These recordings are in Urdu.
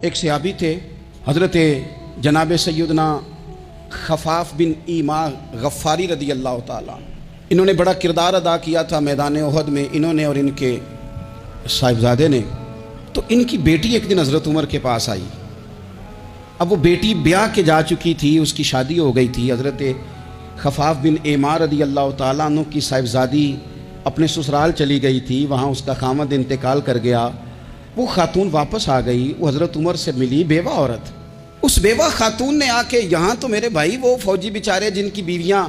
ایک صحابی تھے حضرت جناب سیدنا خفاف بن ایما غفاری رضی اللہ تعالیٰ، انہوں نے بڑا کردار ادا کیا تھا میدان احد میں، انہوں نے اور ان کے صاحبزادے نے۔ تو ان کی بیٹی ایک دن حضرت عمر کے پاس آئی۔ اب وہ بیٹی بیاہ کے جا چکی تھی، اس کی شادی ہو گئی تھی۔ حضرت خفاف بن ایما رضی اللہ تعالیٰ عنہ کی صاحبزادی اپنے سسرال چلی گئی تھی، وہاں اس کا خامد انتقال کر گیا۔ وہ خاتون واپس آ گئی، وہ حضرت عمر سے ملی، بیوہ عورت۔ اس بیوہ خاتون نے آ کے یہاں تو میرے بھائی وہ فوجی بیچارے جن کی بیویاں،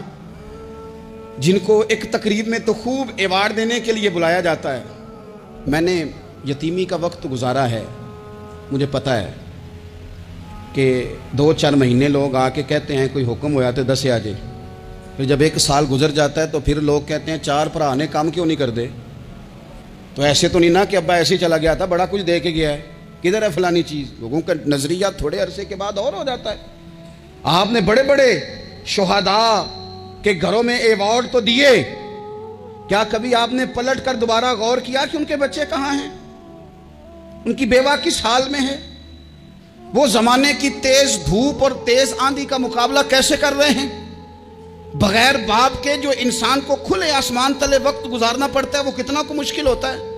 جن کو ایک تقریب میں تو خوب ایوارڈ دینے کے لیے بلایا جاتا ہے، میں نے یتیمی کا وقت گزارا ہے، مجھے پتہ ہے کہ 2-4 مہینے لوگ آ کے کہتے ہیں کوئی حکم ہو جاتے 10 آ جائے، پھر جب 1 سال گزر جاتا ہے تو پھر لوگ کہتے ہیں 4 بھرا نے کام کیوں نہیں کر دے؟ تو ایسے تو نہیں نا کہ ابا ایسے ہی چلا گیا تھا، بڑا کچھ دے کے گیا ہے، کدھر ہے فلانی چیز؟ لوگوں کا نظریہ تھوڑے عرصے کے بعد اور ہو جاتا ہے۔ آپ نے بڑے بڑے شہداء کے گھروں میں ایوارڈ تو دیے، کیا کبھی آپ نے پلٹ کر دوبارہ غور کیا کہ ان کے بچے کہاں ہیں، ان کی بیوہ کس حال میں ہے، وہ زمانے کی تیز دھوپ اور تیز آندھی کا مقابلہ کیسے کر رہے ہیں؟ بغیر باپ کے جو انسان کو کھلے آسمان تلے وقت گزارنا پڑتا ہے وہ کتنا کو مشکل ہوتا ہے،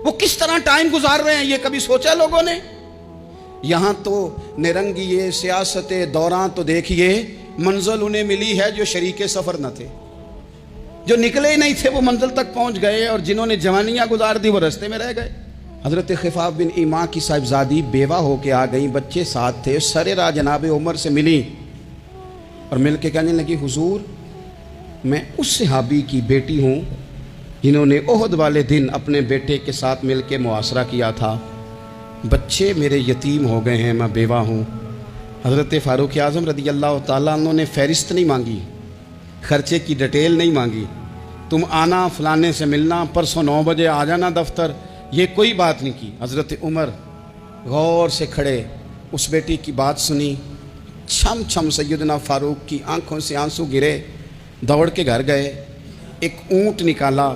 وہ کس طرح ٹائم گزار رہے ہیں، یہ کبھی سوچا لوگوں نے؟ یہاں تو نرنگیے سیاست دوران تو دیکھیے منزل انہیں ملی ہے جو شریک سفر نہ تھے، جو نکلے ہی نہیں تھے وہ منزل تک پہنچ گئے، اور جنہوں نے جوانیاں گزار دی وہ رستے میں رہ گئے۔ حضرت خفاف بن ایما کی صاحبزادی بیوہ ہو کے آ گئیں، بچے ساتھ تھے، سر راہ جناب عمر سے ملی اور مل کے کہنے لگی حضور میں اس صحابی کی بیٹی ہوں جنہوں نے احد والے دن اپنے بیٹے کے ساتھ مل کے محاصرہ کیا تھا، بچے میرے یتیم ہو گئے ہیں، میں بیوہ ہوں۔ حضرت فاروق اعظم رضی اللہ تعالیٰ عنہ نے فہرست نہیں مانگی، خرچے کی ڈیٹیل نہیں مانگی، تم آنا فلانے سے ملنا، پرسوں 9 بجے آ جانا دفتر، یہ کوئی بات نہیں کی۔ حضرت عمر غور سے کھڑے، اس بیٹی کی بات سنی، چھم چھم سیدنا فاروق کی آنکھوں سے آنسو گرے، دوڑ کے گھر گئے، ایک اونٹ نکالا،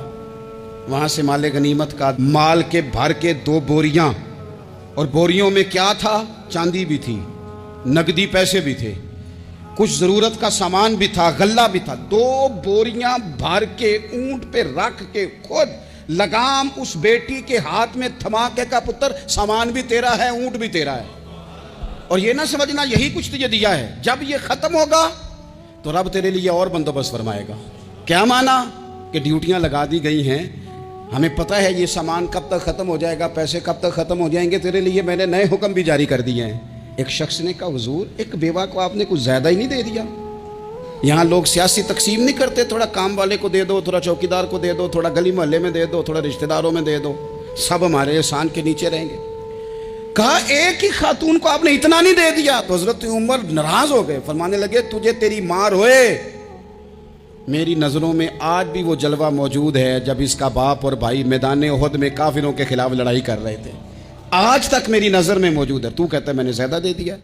وہاں سے مال غنیمت کا مال کے بھر کے 2 بوریاں، اور بوریوں میں کیا تھا؟ چاندی بھی تھی، نقدی پیسے بھی تھے، کچھ ضرورت کا سامان بھی تھا، غلہ بھی تھا۔ 2 بوریاں بھر کے اونٹ پہ رکھ کے خود لگام اس بیٹی کے ہاتھ میں تھما کے کا پتر سامان بھی تیرا ہے، اونٹ بھی تیرا ہے، اور یہ نہ سمجھنا یہی کچھ تجھے دیا ہے، جب یہ ختم ہوگا تو رب تیرے لیے اور بندوبست فرمائے گا۔ کیا مانا؟ کہ ڈیوٹیاں لگا دی گئی ہیں، ہمیں پتہ ہے یہ سامان کب تک ختم ہو جائے گا، پیسے کب تک ختم ہو جائیں گے، تیرے لیے میں نے نئے حکم بھی جاری کر دیے ہیں۔ ایک شخص نے کہا حضور ایک بیوہ کو آپ نے کچھ زیادہ ہی نہیں دے دیا؟ یہاں لوگ سیاسی تقسیم نہیں کرتے، تھوڑا کام والے کو دے دو، تھوڑا چوکیدار کو دے دو، تھوڑا گلی محلے میں دے دو، تھوڑا رشتہ داروں میں دے دو، سب ہمارے احسان کے نیچے رہیں گے۔ کہا ایک ہی خاتون کو آپ نے اتنا نہیں دے دیا؟ تو حضرت عمر ناراض ہو گئے، فرمانے لگے تجھے تیری مار ہوئے، میری نظروں میں آج بھی وہ جلوہ موجود ہے جب اس کا باپ اور بھائی میدان احد میں کافروں کے خلاف لڑائی کر رہے تھے، آج تک میری نظر میں موجود ہے، تو کہتا ہے میں نے زیادہ دے دیا۔